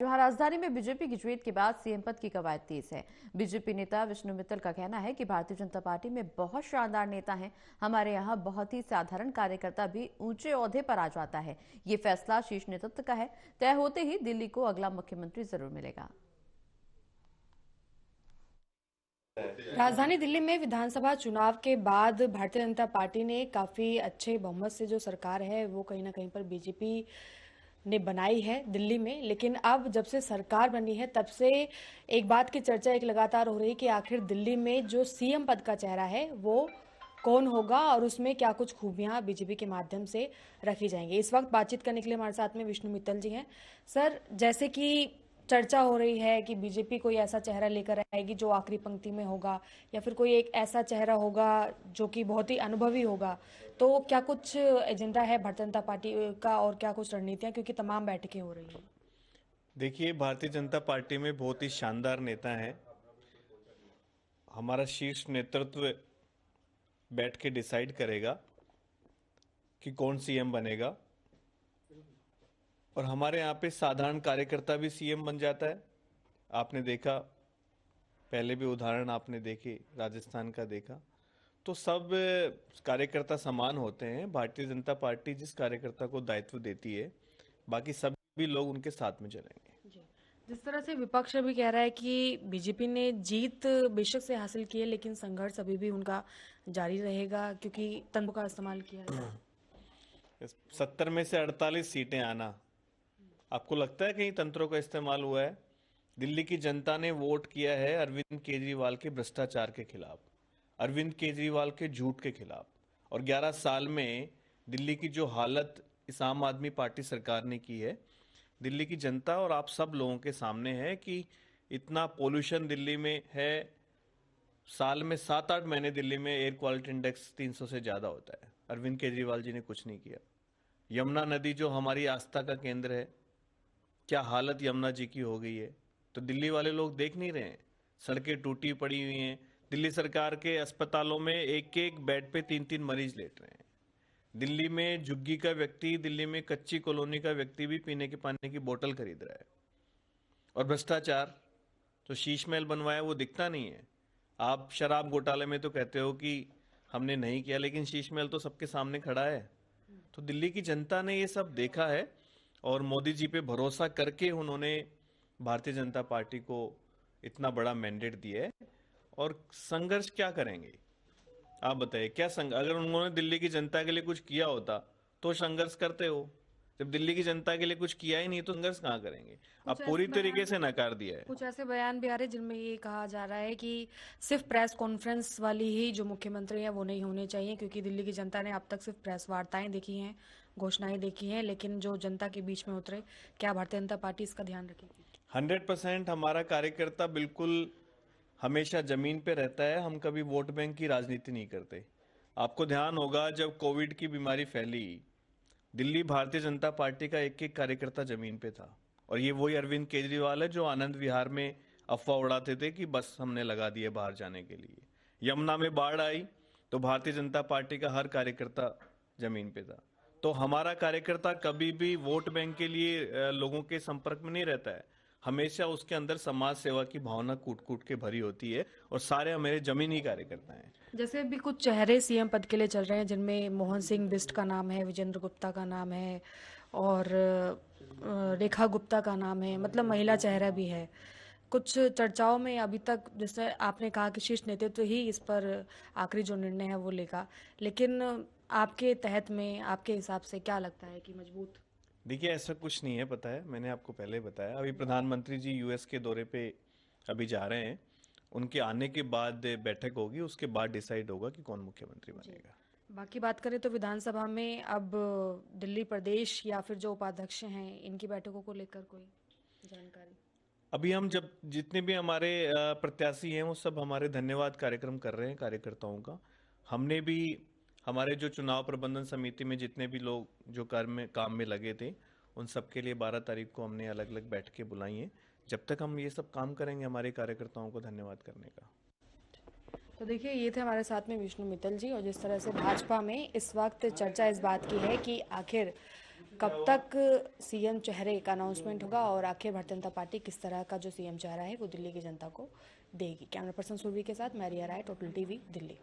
जहां राजधानी में बीजेपी की जीत के बाद सीएम पद की कवायद तेज है। बीजेपी नेता विष्णु मित्तल का कहना है कि भारतीय जनता पार्टी में बहुत शानदार नेता हैं। हमारे यहां बहुत ही साधारण कार्यकर्ता भी ऊंचे ओहदे पर आ जाता है। ये फैसला शीर्ष नेतृत्व का है। तय होते ही दिल्ली को अगला मुख्यमंत्री जरूर मिलेगा। राजधानी दिल्ली में विधानसभा चुनाव के बाद भारतीय जनता पार्टी ने काफी अच्छे बहुमत से जो सरकार है वो कहीं ना कहीं पर बीजेपी ने बनाई है दिल्ली में। लेकिन अब जब से सरकार बनी है तब से एक बात की चर्चा एक लगातार हो रही है कि आखिर दिल्ली में जो सीएम पद का चेहरा है वो कौन होगा और उसमें क्या कुछ खूबियां बीजेपी के माध्यम से रखी जाएंगी। इस वक्त बातचीत करने के लिए हमारे साथ में विष्णु मित्तल जी हैं। सर, जैसे कि चर्चा हो रही है कि बीजेपी कोई ऐसा चेहरा लेकर आएगी जो आखिरी पंक्ति में होगा या फिर कोई एक ऐसा चेहरा होगा जो कि बहुत ही अनुभवी होगा, तो क्या कुछ एजेंडा है भारतीय जनता पार्टी का और क्या कुछ रणनीतियां, क्योंकि तमाम बैठकें हो रही हैं। देखिए, भारतीय जनता पार्टी में बहुत ही शानदार नेता हैं। हमारा शीर्ष नेतृत्व बैठ के डिसाइड करेगा कि कौन सीएम बनेगा, और हमारे यहाँ पे साधारण कार्यकर्ता भी सीएम बन जाता है। आपने देखा, पहले भी उदाहरण आपने देखे, राजस्थान का देखा। तो सब कार्यकर्ता समान होते हैं। भारतीय जनता पार्टी जिस कार्यकर्ता को दायित्व देती है, बाकी सभी लोग उनके साथ में चलेंगे। जिस तरह से विपक्ष भी कह रहा है कि बीजेपी ने जीत बेशक से हासिल की है लेकिन संघर्ष अभी भी उनका जारी रहेगा क्योंकि तंत्र का इस्तेमाल किया है। 70 में से 48 सीटें आना, आपको लगता है कहीं तंत्रों का इस्तेमाल हुआ है? दिल्ली की जनता ने वोट किया है अरविंद केजरीवाल के भ्रष्टाचार के खिलाफ, अरविंद केजरीवाल के झूठ के खिलाफ। और 11 साल में दिल्ली की जो हालत इस आम आदमी पार्टी सरकार ने की है, दिल्ली की जनता और आप सब लोगों के सामने है कि इतना पोल्यूशन दिल्ली में है। साल में 7-8 महीने दिल्ली में एयर क्वालिटी इंडेक्स 300 से ज्यादा होता है। अरविंद केजरीवाल जी ने कुछ नहीं किया। यमुना नदी जो हमारी आस्था का केंद्र है, क्या हालत यमुना जी की हो गई है, तो दिल्ली वाले लोग देख नहीं रहे हैं। सड़कें टूटी पड़ी हुई हैं। दिल्ली सरकार के अस्पतालों में एक एक बेड पे 3-3 मरीज लेट रहे हैं। दिल्ली में झुग्गी का व्यक्ति, दिल्ली में कच्ची कॉलोनी का व्यक्ति भी पीने के पानी की बोतल खरीद रहा है। और भ्रष्टाचार तो शीश महल बनवाया वो दिखता नहीं है। आप शराब घोटाले में तो कहते हो कि हमने नहीं किया, लेकिन शीश महल तो सबके सामने खड़ा है। तो दिल्ली की जनता ने ये सब देखा है और मोदी जी पे भरोसा करके उन्होंने भारतीय जनता पार्टी को इतना बड़ा मैंडेट दिया है। और संघर्ष क्या करेंगे आप बताइए? क्या अगर उन्होंने दिल्ली की जनता के लिए कुछ किया होता तो संघर्ष करते हो। जब दिल्ली की जनता के लिए कुछ किया ही नहीं तो संघर्ष कहाँ करेंगे? अब पूरी तरीके से नकार दिया है। कुछ ऐसे बयान भी आ रहे हैं जिनमें ये कहा जा रहा है कि सिर्फ प्रेस कॉन्फ्रेंस वाली ही जो मुख्यमंत्री हैं वो नहीं होने चाहिए, क्योंकि दिल्ली की जनता ने अब तक सिर्फ प्रेस वार्ताएं देखी हैं, घोषणाएं देखी हैं, लेकिन जो जनता के बीच में उतरे, क्या भारतीय जनता पार्टी इसका ध्यान रखेगी? 100% हमारा कार्यकर्ता बिल्कुल हमेशा जमीन पे रहता है। हम कभी वोट बैंक की राजनीति नहीं करते। आपको ध्यान होगा, जब कोविड की बीमारी फैली, दिल्ली भारतीय जनता पार्टी का एक एक कार्यकर्ता जमीन पे था। और ये वही अरविंद केजरीवाल है जो आनंद विहार में अफवाह उड़ाते थे कि बस हमने लगा दिए बाहर जाने के लिए। यमुना में बाढ़ आई तो भारतीय जनता पार्टी का हर कार्यकर्ता जमीन पे था। तो हमारा कार्यकर्ता कभी भी वोट बैंक के लिए लोगों के संपर्क में नहीं रहता है। हमेशा उसके अंदर समाज सेवा की भावना कूट कूट के भरी होती है, और सारे मेरे जमीनी कार्यकर्ता हैं। जैसे भी कुछ चेहरे सीएम पद के लिए चल रहे हैं जिनमें मोहन सिंह बिष्ट का नाम है, विजेंद्र गुप्ता का नाम है और रेखा गुप्ता का नाम है, मतलब महिला चेहरा भी है। कुछ चर्चाओं में अभी तक, जैसे आपने कहा कि शीर्ष नेतृत्व ही इस पर आखिरी जो निर्णय है वो लेगा, लेकिन आपके तहत में आपके हिसाब से क्या लगता है कि मजबूत? देखिए, ऐसा कुछ नहीं है। पता है, मैंने आपको पहले बताया, अभी प्रधानमंत्री जी यूएस के दौरे पे अभी जा रहे हैं। उनके आने के बाद बैठक होगी, उसके बाद डिसाइड होगा कि कौन मुख्यमंत्री बनेगा। बाकी बात करें तो विधानसभा में अब दिल्ली प्रदेश या फिर जो उपाध्यक्ष हैं इनकी बैठकों को लेकर कोई जानकारी? अभी हम जब जितने भी हमारे प्रत्याशी हैं वो सब हमारे धन्यवाद कार्यक्रम कर रहे हैं कार्यकर्ताओं का। हमने भी हमारे जो चुनाव प्रबंधन समिति में जितने भी लोग जो काम में लगे थे, उन सब के लिए 12 तारीख को हमने अलग अलग बैठकें बुलाई हैं। जब तक हम ये सब काम करेंगे हमारे कार्यकर्ताओं को धन्यवाद करने का। तो देखिए, ये थे हमारे साथ में विष्णु मित्तल जी। और जिस तरह से भाजपा में इस वक्त चर्चा इस बात की है कि आखिर कब तक सीएम चेहरे का अनाउंसमेंट होगा और आखिर भारतीय जनता पार्टी किस तरह का जो सीएम चेहरा है वो दिल्ली की जनता को देगी। कैमरा पर्सन सुरभि के साथ मैं रिया राय, टोटल टीवी, दिल्ली।